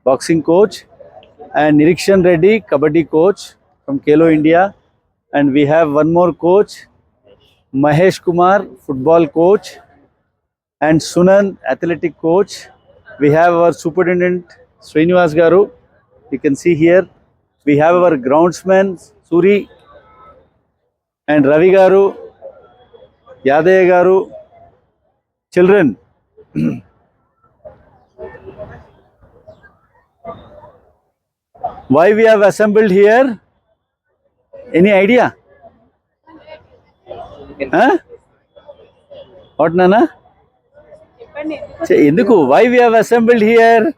boxing coach, and Nirikshan Reddy, kabaddi coach from Kelo India. And we have one more coach, Mahesh Kumar, football coach, and Sunan, athletic coach. We have our superintendent, Srinivas Garu. You can see here. We have our groundsman, Suri, and Ravi Garu, Yadaya Garu. Children, why we have assembled here? Any idea? Huh? What, Nana? Enduku, why we have assembled here?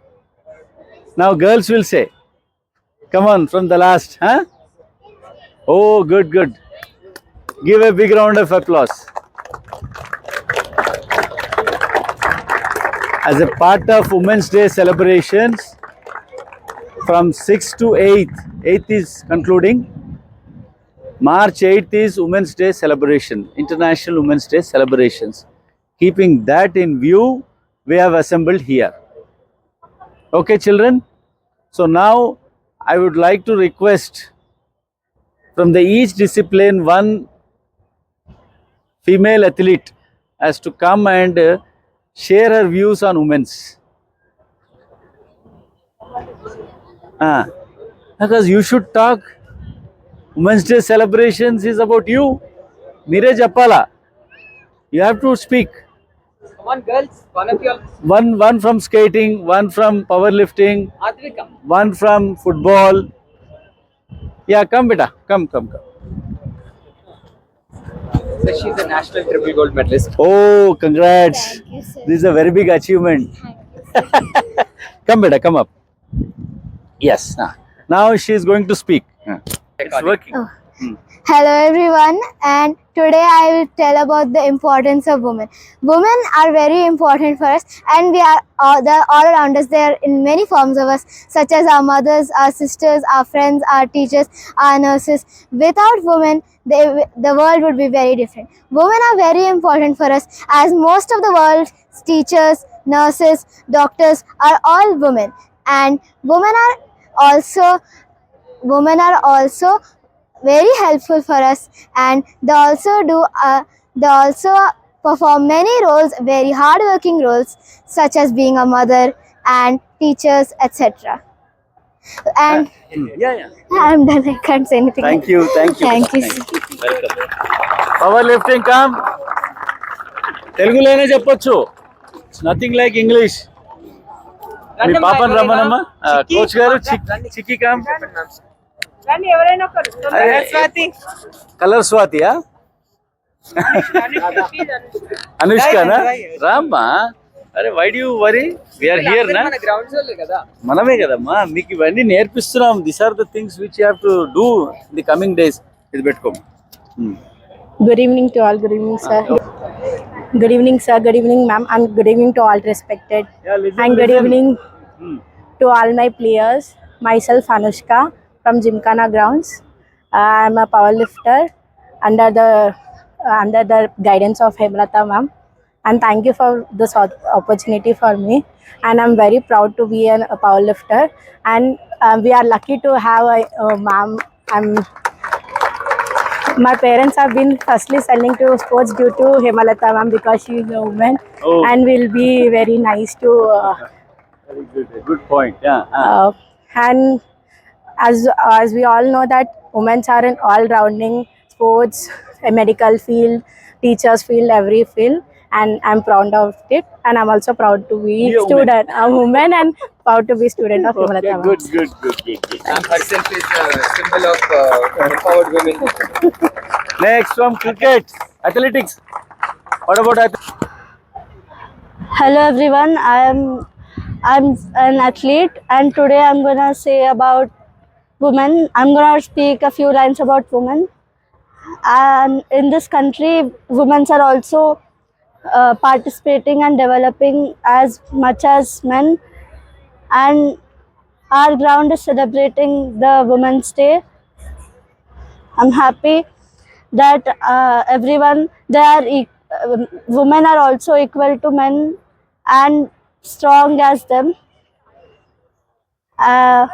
Now girls will say. Come on, from the last, huh? Oh, good, good. Give a big round of applause. As a part of Women's Day celebrations, from 6th to 8th, 8th is concluding. March 8th is Women's Day celebration, International Women's Day celebrations. Keeping that in view, we have assembled here. Okay, children? So now I would like to request from the each discipline one female athlete as to come and share her views on women's. Because you should talk. Women's Day celebrations is about you. Mire Japala. You have to speak. Come on, girls. One of you. One from skating, one from powerlifting, Advika. one from football. Yeah, come beta. Come. So she's a national triple gold medalist. Oh, congrats. Thank you, sir. This is a very big achievement. Come beta, come up. Yes. Now she is going to speak. It's working. Oh. Hello everyone, and today I will tell about the importance of women. Women are very important for us, and we are all around us. They are in many forms of us, such as our mothers, our sisters, our friends, our teachers, our nurses. Without women, the world would be very different. Women are very important for us, as most of the world's teachers, nurses, doctors are all women, and women are also very helpful for us, and they also perform many roles, very hardworking roles, such as being a mother and teachers, etc. And Yeah. I'm done. I can't say anything. Thank you. Thank you. Welcome. Power lifting, come. తెలుగులోనే చెప్పొచ్చు. It's nothing like English. మీ పాపను రమ్మనమ్మా. Coach గారు చిక్కి com. Colour స్వాతియా? అనుష్కనా? రామ్మా. అరే why do you worry? We are here నా. మనమే కదమ్మా, మీకు ఇవన్నీ నేర్పిస్తున్నాం. This are the things which you have to do in the coming days. ఇది పెట్టుకో. Good evening to all. Good evening, sir. Good evening, sir. Good evening, ma'am. And good evening to all respected. And good evening to all my players. Myself, Anushka, from Gymkhana grounds. I'm a power lifter under the guidance of Hemlata, ma'am. And thank you for this opportunity for me. And I'm very proud to be a power lifter. And we are lucky to have a ma'am. My parents have been firstly sending to sports due to Hemalata ma'am, because she is a woman. Oh. And will be very nice to Very good point. and as we all know that women are in all rounding sports, a medical field, teachers field, every field, and I'm proud of it. And I'm also proud to be a woman, and proud to be student of Hemalata ma'am. Good. And herself is a symbol of empowered women. Next from cricket, athletics. What about athletics? Hello everyone, I'm an athlete, and today I'm gonna say about women. I'm gonna speak a few lines about women. And in this country, women are also participating and developing as much as men. And our ground is celebrating the Women's Day. I'm happy that women are also equal to men and strong as them. Uh,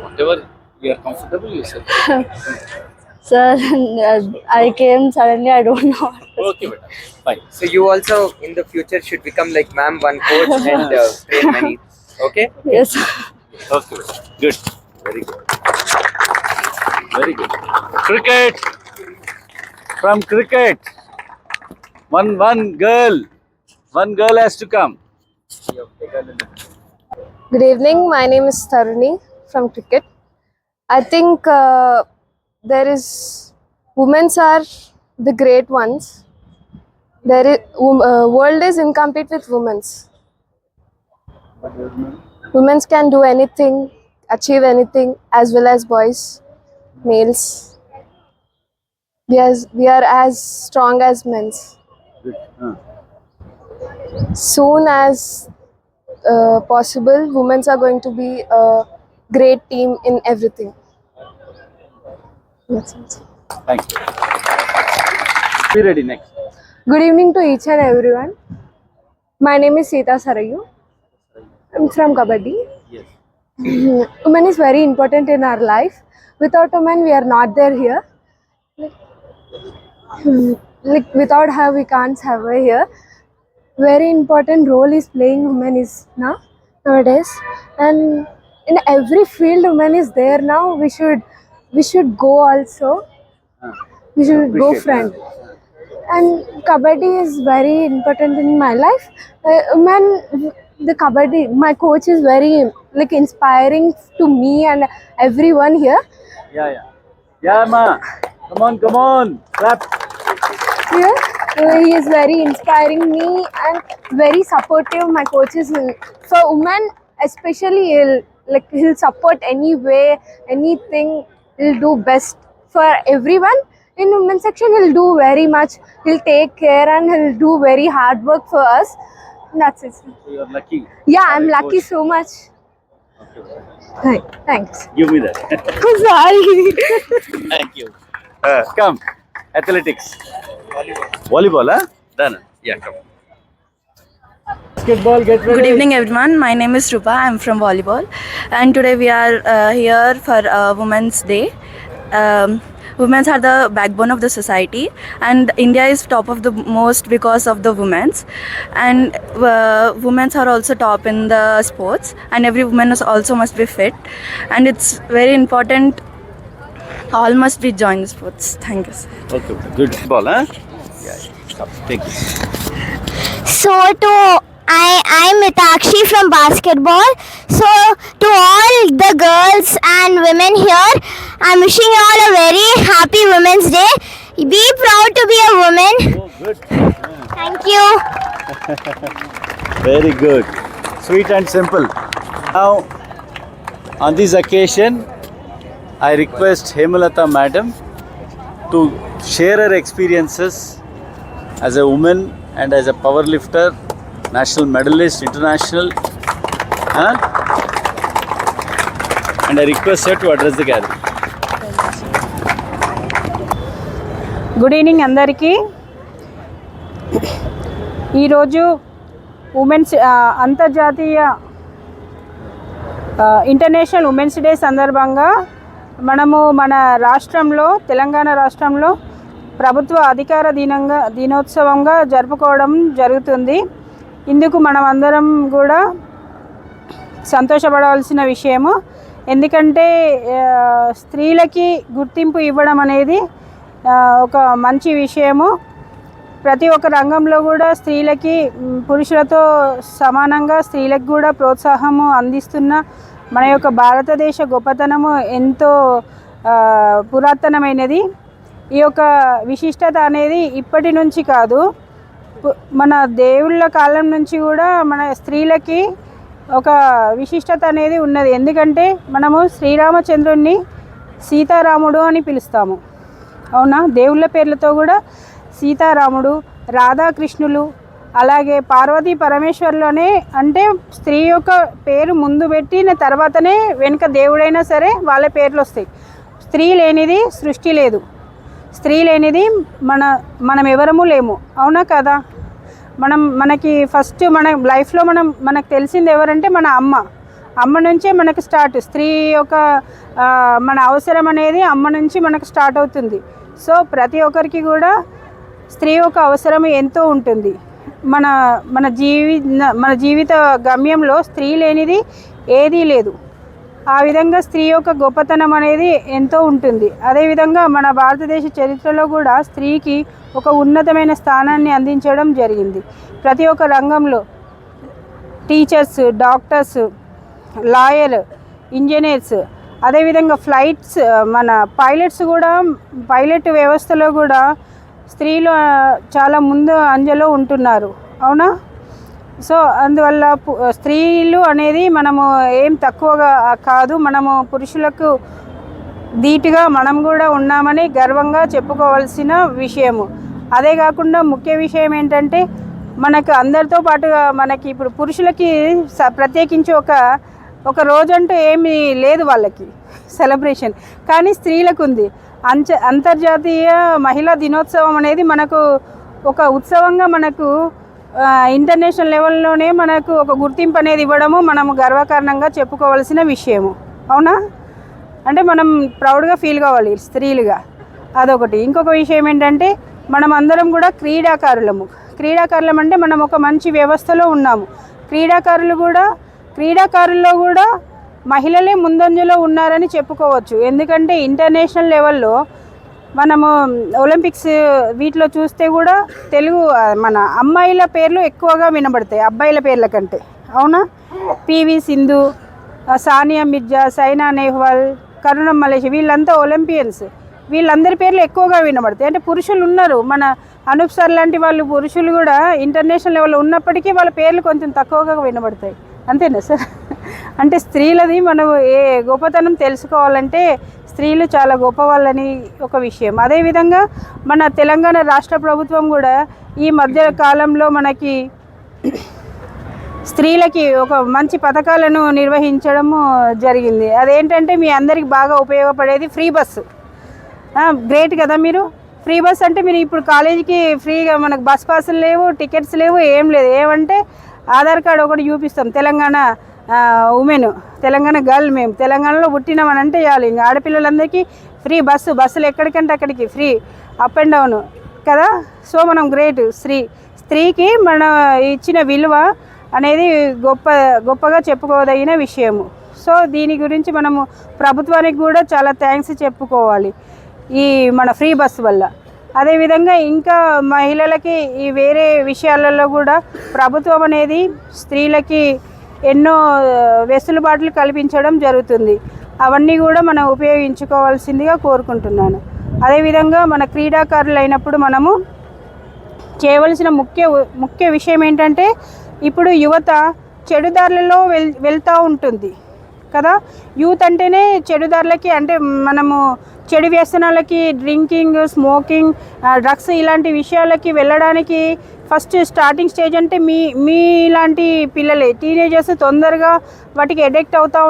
Whatever you are comfortable, you say. sir, I came suddenly. I don't know. Okay, beta. Fine. So you also in the future should become like ma'am, one coach and train many. Okay. Yes. Okay, beta. Good. Very good. Very good. Cricket. From cricket. One girl. One girl has to come. Good evening. My name is Taruni from cricket. I think there is women's are the great ones. There is world is incomplete with women's. Women's can do anything, achieve anything as well as boys, males. We are as strong as men's. Good. Soon as possible, women's are going to be a great team in everything. That's it. Thank you. Be ready next. Good evening to each and everyone. My name is Sita Sarayu. I'm from Kabaddi. Yes. Women is very important in our life. Without women, we are not there here. Like without her, we can't survive here. Very important role is playing women is nowadays, and in every field, women is there now. We should go also. We should go Appreciate friend. And kabaddi is very important in my life. The kabaddi, my coach is very like inspiring to me and everyone here. Yeah. Yeah, ma. Come on. Clap. Here, he is very inspiring me and very supportive. My coach is for women, especially he'll support any way, anything. He'll do best for everyone. In women's section, he'll do very much. He'll take care and he'll do very hard work for us. That's it. So you are lucky. Yeah, I'm lucky Coach. so much. Okay. Thanks. Give me that. Sorry. Thank you. Come. Athletics. Volleyball, huh? Done. Yeah, come. Basketball, get ready. Good evening, everyone. My name is Rupa. I'm from volleyball, and today we are here for Women's Day. Women are the backbone of the society, and India is top of the most because of the women's. And women are also top in the sports, and every woman is also must be fit. And it's very important. All must be join the sports. Thank you, sir. Okay, good ball, huh? Yeah. Stop. Take it. So I'm Mitakshi from basketball. So to all the girls and women here, I'm wishing you all a very happy Women's Day. Be proud to be a woman. Oh, good. Thank you. Very good. Sweet and simple. Now, on this occasion, I request Hemalata Madam to share her experiences as a woman and as a power lifter, national medalist, international. And I request her to address the gathering. Good evening అందరికీ. ఈరోజు women's అంతర్జాతీయ international women's day సందర్భంగా మనము మన రాష్ట్రంలో తెలంగాణ రాష్ట్రంలో ప్రభుత్వ అధికార దినోత్సవంగా జరుపుకోవడం జరుగుతుంది. ఇందుకు మనం అందరం కూడా సంతోషపడవలసిన విషయము. ఎందుకంటే స్త్రీలకి గుర్తింపు ఇవ్వడం అనేది ఒక మంచి విషయము. ప్రతి ఒక్క రంగంలో కూడా స్త్రీలకి పురుషులతో సమానంగా స్త్రీలకు కూడా ప్రోత్సాహము అందిస్తున్న మన యొక్క భారతదేశ గొప్పతనము ఎంతో పురాతనమైనది. ఈ యొక్క విశిష్టత అనేది ఇప్పటి నుంచి కాదు, మన దేవుళ్ళ కాలం నుంచి కూడా మన స్త్రీలకి ఒక విశిష్టత అనేది ఉన్నది. ఎందుకంటే మనము శ్రీరామచంద్రుణ్ణి సీతారాముడు అని పిలుస్తాము, అవునా? దేవుళ్ళ పేర్లతో కూడా సీతారాముడు, రాధాకృష్ణులు, అలాగే పార్వతీ పరమేశ్వర్లోనే అంటే స్త్రీ యొక్క పేరు ముందు పెట్టిన తర్వాతనే వెనుక దేవుడైనా సరే వాళ్ళ పేర్లు వస్తాయి. స్త్రీ లేనిది సృష్టి లేదు, స్త్రీ లేనిది మనం ఎవరము లేము, అవునా కదా? మనకి ఫస్ట్ మన లైఫ్లో మనకు తెలిసింది ఎవరంటే మన అమ్మ నుంచే మనకు స్టార్ట్. స్త్రీ యొక్క మన అవసరం అనేది అమ్మ నుంచి మనకు స్టార్ట్ అవుతుంది. సో ప్రతి ఒక్కరికి కూడా స్త్రీ యొక్క అవసరం ఎంతో ఉంటుంది. మన జీవిత గమ్యంలో స్త్రీ లేనిది ఏదీ లేదు. ఆ విధంగా స్త్రీ యొక్క గొప్పతనం అనేది ఎంతో ఉంటుంది. అదేవిధంగా మన భారతదేశ చరిత్రలో కూడా స్త్రీకి ఒక ఉన్నతమైన స్థానాన్ని అందించడం జరిగింది. ప్రతి ఒక్క రంగంలో టీచర్స్, డాక్టర్స్, లాయర్, ఇంజనీర్స్, అదేవిధంగా ఫ్లైట్స్, మన పైలట్ వ్యవస్థలో కూడా స్త్రీలు చాలా ముందు అంజలో ఉంటున్నారు. అవునా? సో అందువల్ల స్త్రీలు అనేది మనము ఏం తక్కువగా కాదు, మనము పురుషులకు ధీటుగా మనం కూడా ఉన్నామని గర్వంగా చెప్పుకోవాల్సిన విషయము. అదే కాకుండా ముఖ్య విషయం ఏంటంటే మనకు అందరితో పాటుగా మనకి ఇప్పుడు పురుషులకి ప్రత్యేకించి ఒక రోజంటూ ఏమీ లేదు వాళ్ళకి సెలబ్రేషన్, కానీ స్త్రీలకు ఉంది. అంతర్జాతీయ మహిళా దినోత్సవం అనేది మనకు ఒక ఉత్సవంగా మనకు ఇంటర్నేషనల్ లెవెల్లోనే మనకు ఒక గుర్తింపు అనేది ఇవ్వడము మనము గర్వకారణంగా చెప్పుకోవాల్సిన విషయము. అవునా? అంటే మనం ప్రౌడ్గా ఫీల్ కావాలి స్త్రీలుగా. అదొకటి. ఇంకొక విషయం ఏంటంటే మనం అందరం కూడా క్రీడాకారులం అంటే మనం ఒక మంచి వ్యవస్థలో ఉన్నాము. క్రీడాకారుల్లో కూడా మహిళలే ముందంజలో ఉన్నారని చెప్పుకోవచ్చు. ఎందుకంటే ఇంటర్నేషనల్ లెవెల్లో మనము ఒలింపిక్స్ వీటిలో చూస్తే కూడా మన అమ్మాయిల పేర్లు ఎక్కువగా వినబడతాయి అబ్బాయిల పేర్ల కంటే. అవునా? పివి సింధు, సానియా మిర్జా, సైనా నెహ్వాల్, కరుణం మలేషియా, వీళ్ళంతా ఒలింపియన్స్. వీళ్ళందరి పేర్లు ఎక్కువగా వినబడతాయి. అంటే పురుషులు ఉన్నారు, మన అనూప్ సార్ లాంటి వాళ్ళు పురుషులు కూడా ఇంటర్నేషనల్ లెవెల్లో ఉన్నప్పటికీ వాళ్ళ పేర్లు కొంచెం తక్కువగా వినబడతాయి. అంతేనా సార్? అంటే స్త్రీలది మనం ఏ గొప్పతనం తెలుసుకోవాలంటే స్త్రీలు చాలా గొప్పవాళ్ళని ఒక విషయం. అదేవిధంగా మన తెలంగాణ రాష్ట్ర ప్రభుత్వం కూడా ఈ మధ్య కాలంలో మనకి స్త్రీలకి ఒక మంచి పథకాలను నిర్వహించడము జరిగింది. అదేంటంటే మీ అందరికి బాగా ఉపయోగపడేది ఫ్రీ బస్సు. గ్రేట్ కదా మీరు. ఫ్రీ బస్ అంటే మీరు ఇప్పుడు కాలేజీకి ఫ్రీగా మనకు బస్ పాసులు లేవు, టికెట్స్ లేవు, ఏం లేదు. ఏమంటే ఆధార్ కార్డు ఒకటి చూపిస్తాం. తెలంగాణ ఉమెన్, తెలంగాణ గర్ల్, మేము తెలంగాణలో పుట్టినామని అంటే చాలు. ఇంకా ఆడపిల్లలందరికీ ఫ్రీ బస్సులు ఎక్కడికంటే అక్కడికి ఫ్రీ, అప్ అండ్ డౌన్ కదా. సో మనం గ్రేట్. స్త్రీకి మన ఇచ్చిన విలువ అనేది గొప్పగా చెప్పుకోదగిన విషయము. సో దీని గురించి మనము ప్రభుత్వానికి కూడా చాలా థ్యాంక్స్ చెప్పుకోవాలి ఈ మన ఫ్రీ బస్సు వల్ల. అదేవిధంగా ఇంకా మహిళలకి ఈ వేరే విషయాలలో కూడా ప్రభుత్వం అనేది స్త్రీలకి ఎన్నో వెసులుబాట్లు కల్పించడం జరుగుతుంది. అవన్నీ కూడా మనం ఉపయోగించుకోవాల్సిందిగా కోరుకుంటున్నాను. అదేవిధంగా మన క్రీడాకారులు అయినప్పుడు మనము చేయవలసిన ముఖ్య విషయం ఏంటంటే ఇప్పుడు యువత చెడుదారులలో వెళ్తూ ఉంటుంది కదా. యూత్ అంటేనే చెడుదారులకి, అంటే మనము చెడు వ్యసనాలకి, డ్రింకింగ్, స్మోకింగ్, డ్రగ్స్ ఇలాంటి విషయాలకి వెళ్ళడానికి ఫస్ట్ స్టార్టింగ్ స్టేజ్ అంటే మీలాంటి పిల్లలే, టీనేజర్స్ తొందరగా వాటికి అడిక్ట్ అవుతూ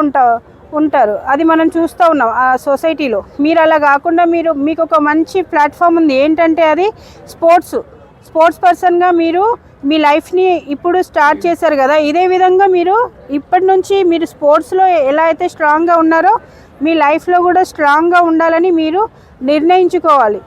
ఉంటారు. అది మనం చూస్తూ ఉన్నాం ఆ సొసైటీలో. మీరు అలా కాకుండా మీకు ఒక మంచి ప్లాట్ఫామ్ ఉంది. ఏంటంటే అది స్పోర్ట్స్ పర్సన్గా మీరు మీ లైఫ్ని ఇప్పుడు స్టార్ట్ చేశారు కదా. ఇదే విధంగా మీరు ఇప్పటి నుంచి మీరు స్పోర్ట్స్లో ఎలా అయితే స్ట్రాంగ్గా ఉన్నారో మీ లైఫ్లో కూడా స్ట్రాంగ్గా ఉండాలని మీరు నిర్ణయించుకోవాలి.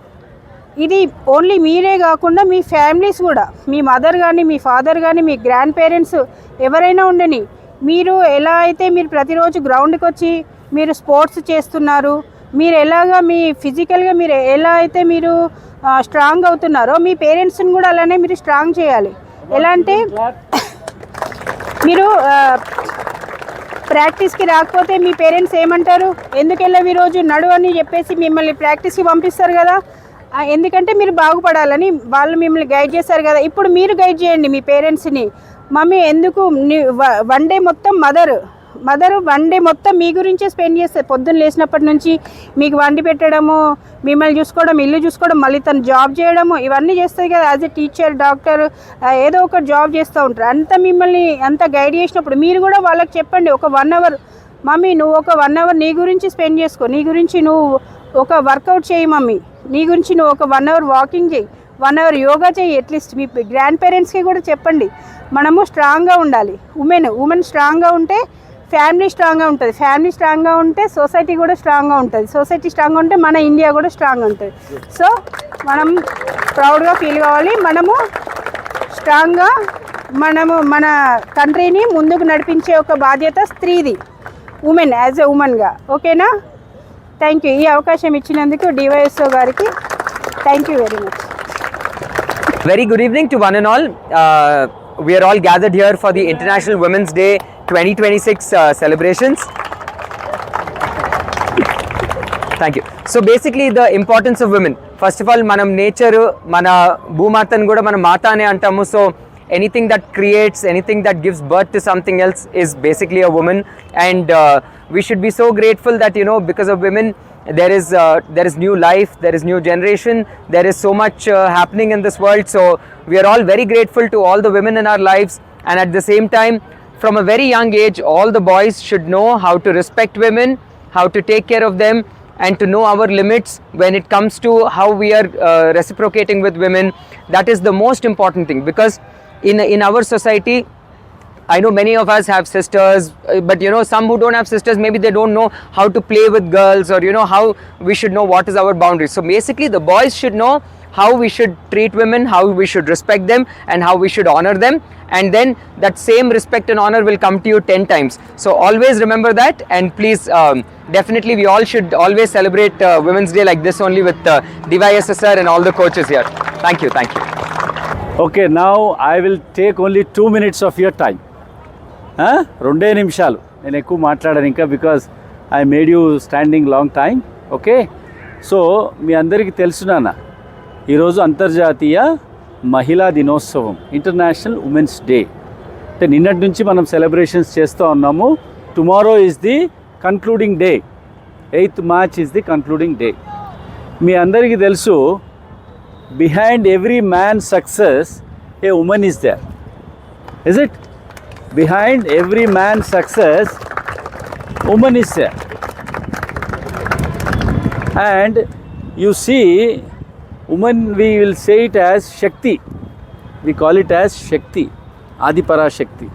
ఇది ఓన్లీ మీరే కాకుండా మీ ఫ్యామిలీస్ కూడా, మీ మదర్ కానీ, మీ ఫాదర్ కానీ, మీ గ్రాండ్ పేరెంట్స్ ఎవరైనా ఉండని, మీరు ఎలా అయితే మీరు ప్రతిరోజు గ్రౌండ్కి వచ్చి మీరు స్పోర్ట్స్ చేస్తున్నారు, మీరు ఎలాగా మీ ఫిజికల్గా మీరు ఎలా అయితే మీరు స్ట్రాంగ్ అవుతున్నారో మీ పేరెంట్స్ని కూడా అలానే మీరు స్ట్రాంగ్ చేయాలి. ఎలా అంటే మీరు ప్రాక్టీస్కి రాకపోతే మీ పేరెంట్స్ ఏమంటారు, ఎందుకు వెళ్ళావు ఈరోజు, నడు అని చెప్పేసి మిమ్మల్ని ప్రాక్టీస్కి పంపిస్తారు కదా. ఎందుకంటే మీరు బాగుపడాలని వాళ్ళు మిమ్మల్ని గైడ్ చేస్తారు కదా. ఇప్పుడు మీరు గైడ్ చేయండి మీ పేరెంట్స్ని. మమ్మీ ఎందుకు వన్ డే మొత్తం మదర్ వన్ డే మొత్తం మీ గురించే స్పెండ్ చేస్తారు. పొద్దున్న లేచినప్పటి నుంచి మీకు వండి పెట్టడము, మిమ్మల్ని చూసుకోవడం, ఇల్లు చూసుకోవడం, మళ్ళీ తను జాబ్ చేయడము, ఇవన్నీ చేస్తుంది కదా. యాజ్ ఎ టీచర్, డాక్టర్, ఏదో ఒక జాబ్ చేస్తూ ఉంటారు. మిమ్మల్ని అంతా గైడ్ చేసినప్పుడు మీరు కూడా వాళ్ళకి చెప్పండి, ఒక 1 hour మమ్మీ నువ్వు ఒక 1 hour నీ గురించి స్పెండ్ చేసుకో, నీ గురించి నువ్వు ఒక వర్కౌట్ చేయి మమ్మీ, నీ గురించి నువ్వు ఒక 1 hour వాకింగ్ చేయి, 1 hour యోగా చేయి అట్లీస్ట్. మీ గ్రాండ్ పేరెంట్స్కి కూడా చెప్పండి. మనము స్ట్రాంగ్గా ఉండాలి. ఉమెన్ స్ట్రాంగ్గా ఉంటే ఫ్యామిలీ స్ట్రాంగ్గా ఉంటుంది. ఫ్యామిలీ స్ట్రాంగ్గా ఉంటే సొసైటీ కూడా స్ట్రాంగ్గా ఉంటుంది. సొసైటీ స్ట్రాంగ్గా ఉంటే మన ఇండియా కూడా స్ట్రాంగ్గా ఉంటుంది. సో మనం ప్రౌడ్గా ఫీల్ కావాలి. మనము స్ట్రాంగ్గా మన కంట్రీని ముందుకు నడిపించే ఒక బాధ్యత స్త్రీది, ఉమెన్ యాజ్ ఎ ఉమెన్గా. ఓకేనా? Thank you. ఈ అవకాశం ఇచ్చినందుకు డివైఎస్ఓ గారికి thank you very much. Very good evening to one and all. We are all gathered here for the International Women's Day 2026 celebrations. Thank you. So basically the importance of women. First of all, manam nature, mana bhoomatanu kuda mana mata ane antamu. So anything that creates, anything that gives birth to something else is basically a woman. And we should be so grateful that, you know, because of women, there is new life, there is new generation, there is so much happening in this world. So we are all very grateful to all the women in our lives. And at the same time, from a very young age, all the boys should know how to respect women, how to take care of them, and to know our limits when it comes to how we are reciprocating with women. That is the most important thing, because in our society, I know many of us have sisters, but you know, some who don't have sisters, maybe they don't know how to play with girls, or you know, how we should know what is our boundaries. So basically the boys should know how we should treat women, how we should respect them, and how we should honor them. And then that same respect and honor will come to you 10 times. So always remember that, and please, definitely we all should always celebrate Women's Day like this only with DYSSR and all the coaches here. Thank you. Okay, now I will take only 2 minutes of your time. 2 నిమిషాలు. నేను ఎక్కువ మాట్లాడాను ఇంకా, because I made you standing long time. Okay, so మీ అందరికీ తెలుసునా, ఈరోజు అంతర్జాతీయ మహిళా దినోత్సవం, ఇంటర్నేషనల్ ఉమెన్స్ డే. అంటే నిన్నటి నుంచి మనం సెలబ్రేషన్స్ చేస్తూ ఉన్నాము. Tomorrow is the concluding day. 8th March is the concluding day. మీ అందరికీ తెలుసు, behind every man success a women is there. Is it? Behind every man's success, woman is there. And you see, woman, we will say it as Shakti. We call it as Shakti, Adipara Shakti.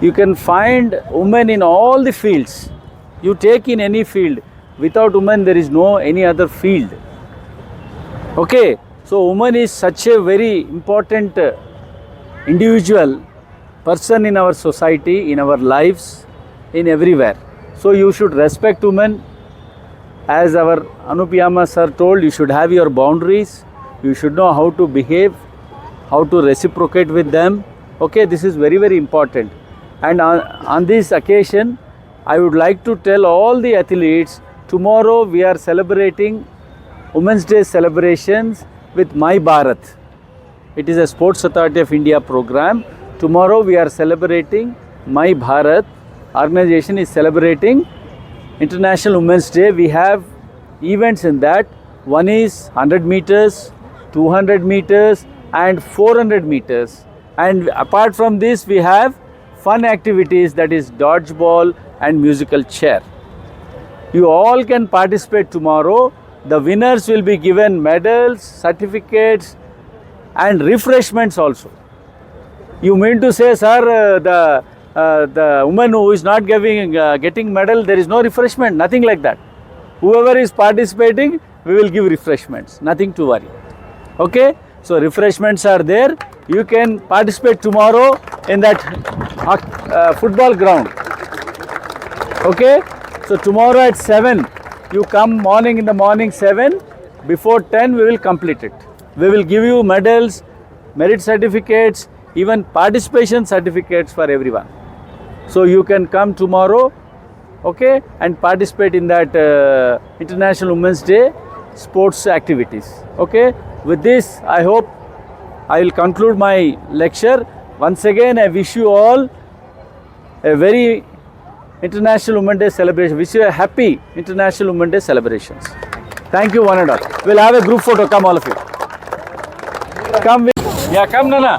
You can find women in all the fields. You take in any field. Without woman, there is no any other field. Okay, so woman is such a very important individual person in our society, in our lives, in everywhere. So you should respect women. As our Anupiyama sir told, you should have your boundaries. You should know how to behave, how to reciprocate with them. Okay, this is very, very important. And on this occasion, I would like to tell all the athletes, tomorrow we are celebrating Women's Day celebrations with My Bharat. It is a Sports Authority of India program. Tomorrow we are celebrating My Bharat. Organization is celebrating International Women's Day. We have events in that. One is 100 meters, 200 meters and 400 meters. And apart from this, we have fun activities, that is dodgeball and musical chair. You all can participate tomorrow. The winners will be given medals, certificates and refreshments also. You mean to say, sir, the woman who is not getting medal, there is no refreshment? Nothing like that. Whoever is participating, we will give refreshments. Nothing to worry. Okay? So refreshments are there. You can participate tomorrow in that football ground. Okay? So tomorrow at 7, you come in the morning 7. Before 10, we will complete it. We will give you medals, merit certificates, even participation certificates for everyone. So you can come tomorrow, okay, and participate in that International Women's Day sports activities. Okay, with this I hope I will conclude my lecture. Once again, I wish you all a very International Women's Day celebration. Wish you a happy International Women's Day celebrations. Thank you one and all. We'll have a group photo. Come all of you. Come with, yeah, come Nana.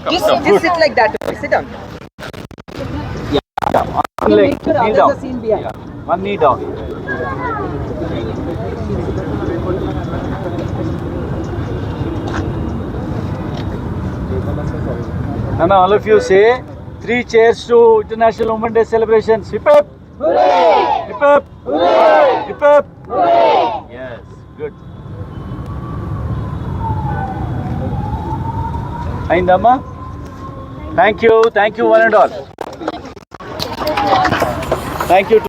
Just sit like that. Sit down. One leg, knee down. Yeah. One knee down. Nana, all of you say 3 cheers to International Women's Day celebrations. Hip hip! Hooray! Hip hip! Hooray! Hip hip! Hooray! Yes, good. Aindamma? Thank you one and all. Thank you.